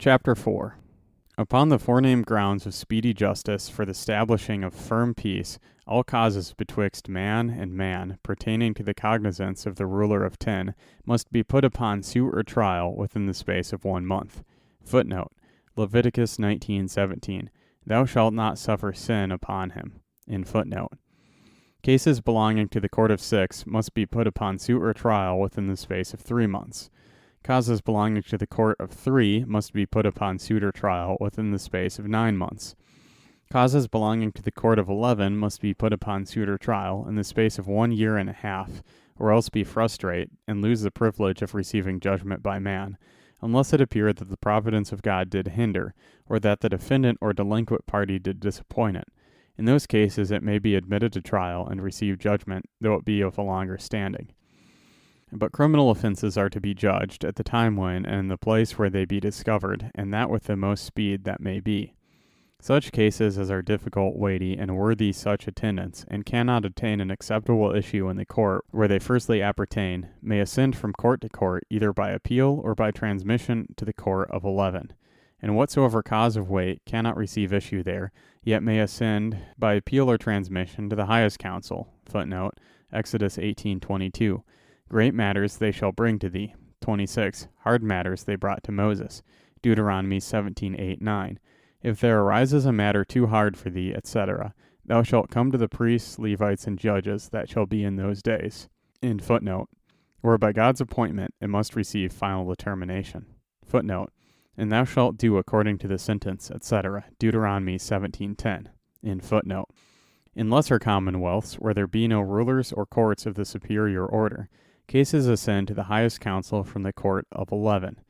Chapter 4. Upon the forenamed grounds of speedy justice for the establishing of firm peace, all causes betwixt man and man, pertaining to the cognizance of the ruler of 10, must be put upon suit or trial within the space of 1 month. Footnote: Leviticus 19:17. Thou shalt not suffer sin upon him. In footnote. Cases belonging to the court of 6 must be put upon suit or trial within the space of 3 months. Causes belonging to the court of 3 must be put upon suit or trial within the space of 9 months. Causes belonging to the court of 11 must be put upon suit or trial in the space of 1 year and a half, or else be frustrate, and lose the privilege of receiving judgment by man, unless it appear that the providence of God did hinder, or that the defendant or delinquent party did disappoint it. In those cases it may be admitted to trial and receive judgment, though it be of a longer standing. But criminal offenses are to be judged at the time when and in the place where they be discovered, and that with the most speed that may be. Such cases as are difficult, weighty, and worthy such attendance, and cannot obtain an acceptable issue in the court where they firstly appertain, may ascend from court to court, either by appeal or by transmission to the court of 11. And whatsoever cause of weight cannot receive issue there, yet may ascend by appeal or transmission to the highest council. Footnote: Exodus 18:22. Great matters they shall bring to thee. 26. Hard matters they brought to Moses. Deuteronomy 17:8-9. If there arises a matter too hard for thee, etc., thou shalt come to the priests, Levites, and judges that shall be in those days. In footnote. Where by God's appointment it must receive final determination. Footnote. And thou shalt do according to the sentence, etc. Deuteronomy 17:10. In footnote. In lesser commonwealths, where there be no rulers or courts of the superior order, cases ascend to the highest council from the court of 11.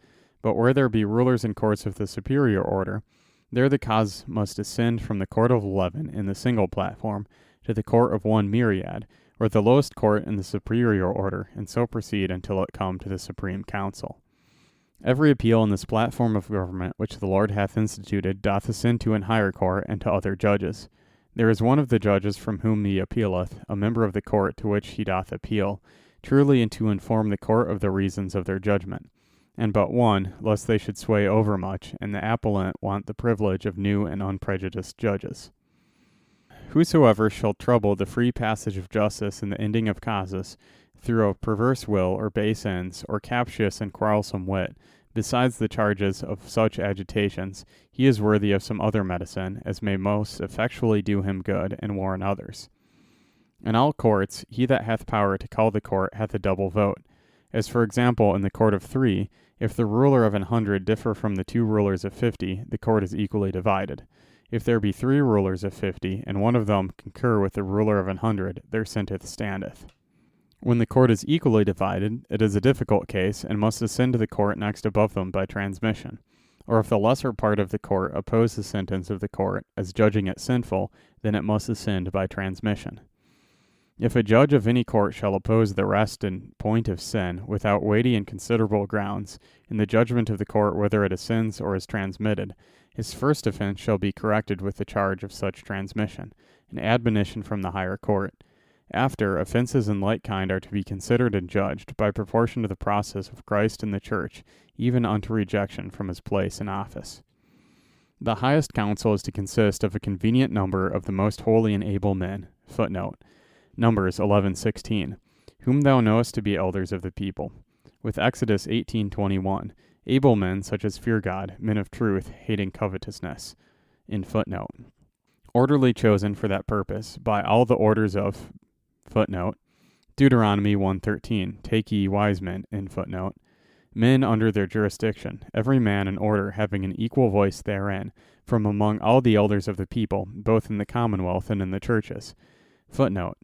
But where there be rulers and courts of the superior order, there the cause must ascend from the court of 11 in the single platform to the court of 1 myriad, or the lowest court in the superior order, and so proceed until it come to the supreme council. Every appeal in this platform of government which the Lord hath instituted doth ascend to an higher court and to other judges. There is one of the judges from whom he appealeth, a member of the court to which he doth appeal, truly and to inform the court of the reasons of their judgment, and but one, lest they should sway overmuch, and the appellant want the privilege of new and unprejudiced judges. Whosoever shall trouble the free passage of justice in the ending of causes, through a perverse will or base ends, or captious and quarrelsome wit, besides the charges of such agitations, he is worthy of some other medicine, as may most effectually do him good and warn others. In all courts, he that hath power to call the court hath a double vote. As for example in the court of 3, if the ruler of 100 differ from the 2 rulers of 50, the court is equally divided. If there be 3 rulers of 50, and one of them concur with the ruler of 100, their sentence standeth. When the court is equally divided, it is a difficult case, and must ascend to the court next above them by transmission. Or if the lesser part of the court oppose the sentence of the court, as judging it sinful, then it must ascend by transmission. If a judge of any court shall oppose the rest in point of sin, without weighty and considerable grounds, in the judgment of the court whether it ascends or is transmitted, his first offense shall be corrected with the charge of such transmission, an admonition from the higher court. After, offenses in like kind are to be considered and judged, by proportion to the process of Christ in the church, even unto rejection from his place and office. The highest council is to consist of a convenient number of the most holy and able men. Footnote. Numbers 11:16, whom thou knowest to be elders of the people. With Exodus 18:21, able men such as fear God, men of truth, hating covetousness. In footnote. Orderly chosen for that purpose, by all the orders of footnote. Deuteronomy 1:13, take ye wise men. In footnote. Men under their jurisdiction, every man in order having an equal voice therein, from among all the elders of the people, both in the Commonwealth and in the churches. Footnote.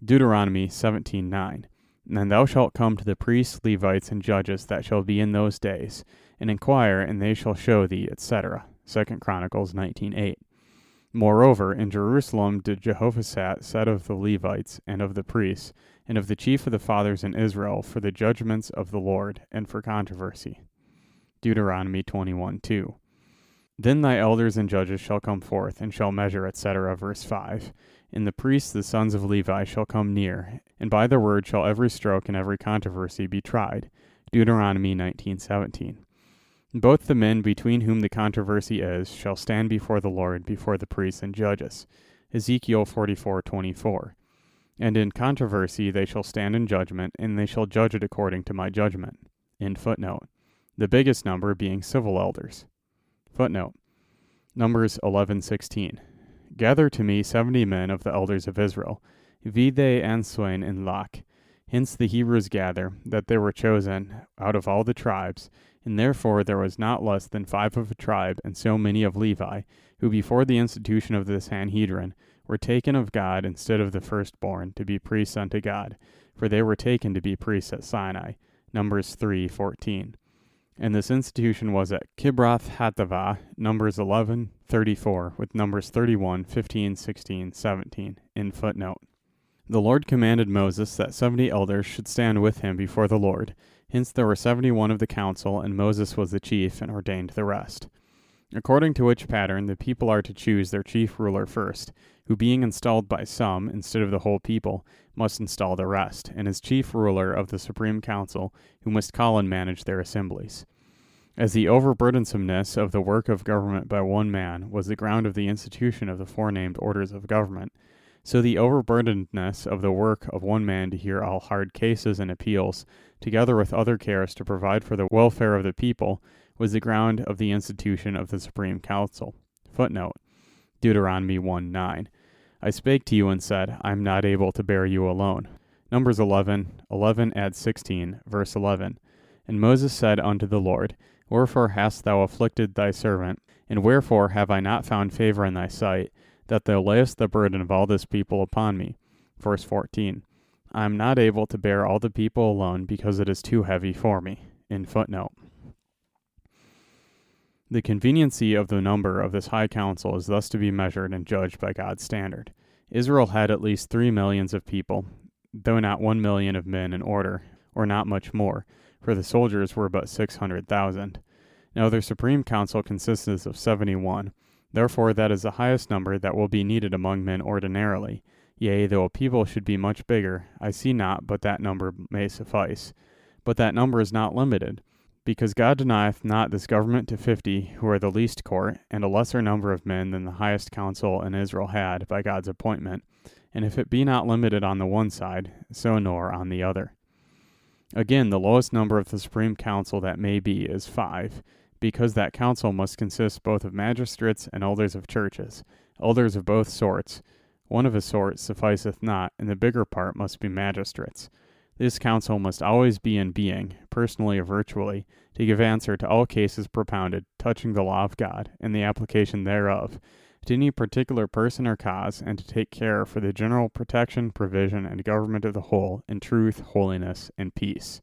Deuteronomy 17:9. And thou shalt come to the priests, Levites, and judges that shall be in those days, and inquire, and they shall show thee, etc. 2 Chronicles 19:8. Moreover, in Jerusalem did Jehoshaphat said of the Levites, and of the priests, and of the chief of the fathers in Israel, for the judgments of the Lord, and for controversy. Deuteronomy 21:2. Then thy elders and judges shall come forth, and shall measure, etc. Verse 5. And the priests, the sons of Levi, shall come near, and by their word shall every stroke and every controversy be tried. Deuteronomy 19:17. Both the men between whom the controversy is shall stand before the Lord, before the priests and judges. Ezekiel 44:24. And in controversy they shall stand in judgment, and they shall judge it according to my judgment. End footnote. The biggest number being civil elders. Footnote. Numbers 11:16. Gather to me 70 men of the elders of Israel, vide and swain in Lach. Hence the Hebrews gather, that they were chosen out of all the tribes, and therefore there was not less than 5 of a tribe, and so many of Levi, who before the institution of the Sanhedrin were taken of God instead of the firstborn, to be priests unto God, for they were taken to be priests at Sinai. Numbers 3:14. And this institution was at Kibroth Hattaavah, Numbers 11:34, with Numbers 31, 15, 16, 17, in footnote. The Lord commanded Moses that 70 elders should stand with him before the Lord. Hence there were 71 of the council, and Moses was the chief, and ordained the rest. According to which pattern the people are to choose their chief ruler first, who being installed by some, instead of the whole people, must install the rest, and is chief ruler of the Supreme Council, who must call and manage their assemblies. As the overburdensomeness of the work of government by one man was the ground of the institution of the forenamed orders of government, so the overburdenedness of the work of one man to hear all hard cases and appeals, together with other cares to provide for the welfare of the people, was the ground of the institution of the Supreme Council. Footnote. Deuteronomy 1:9. I spake to you and said, I am not able to bear you alone. Numbers 11 add 16, verse 11. And Moses said unto the Lord, Wherefore hast thou afflicted thy servant, and wherefore have I not found favor in thy sight, that thou layest the burden of all this people upon me? Verse 14. I am not able to bear all the people alone, because it is too heavy for me. In footnote. The conveniency of the number of this high council is thus to be measured and judged by God's standard. Israel had at least 3 millions of people, though not 1 million of men in order, or not much more, for the soldiers were but 600,000. Now their supreme council consists of 71. Therefore that is the highest number that will be needed among men ordinarily. Yea, though a people should be much bigger, I see not but that number may suffice. But that number is not limited, because God denieth not this government to 50, who are the least court, and a lesser number of men than the highest council in Israel had, by God's appointment. And if it be not limited on the one side, so nor on the other. Again, the lowest number of the Supreme Council that may be is 5, because that council must consist both of magistrates and elders of churches, elders of both sorts. One of a sort sufficeth not, and the bigger part must be magistrates. This council must always be in being, personally or virtually, to give answer to all cases propounded touching the law of God, and the application thereof, to any particular person or cause, and to take care for the general protection, provision, and government of the whole, in truth, holiness, and peace.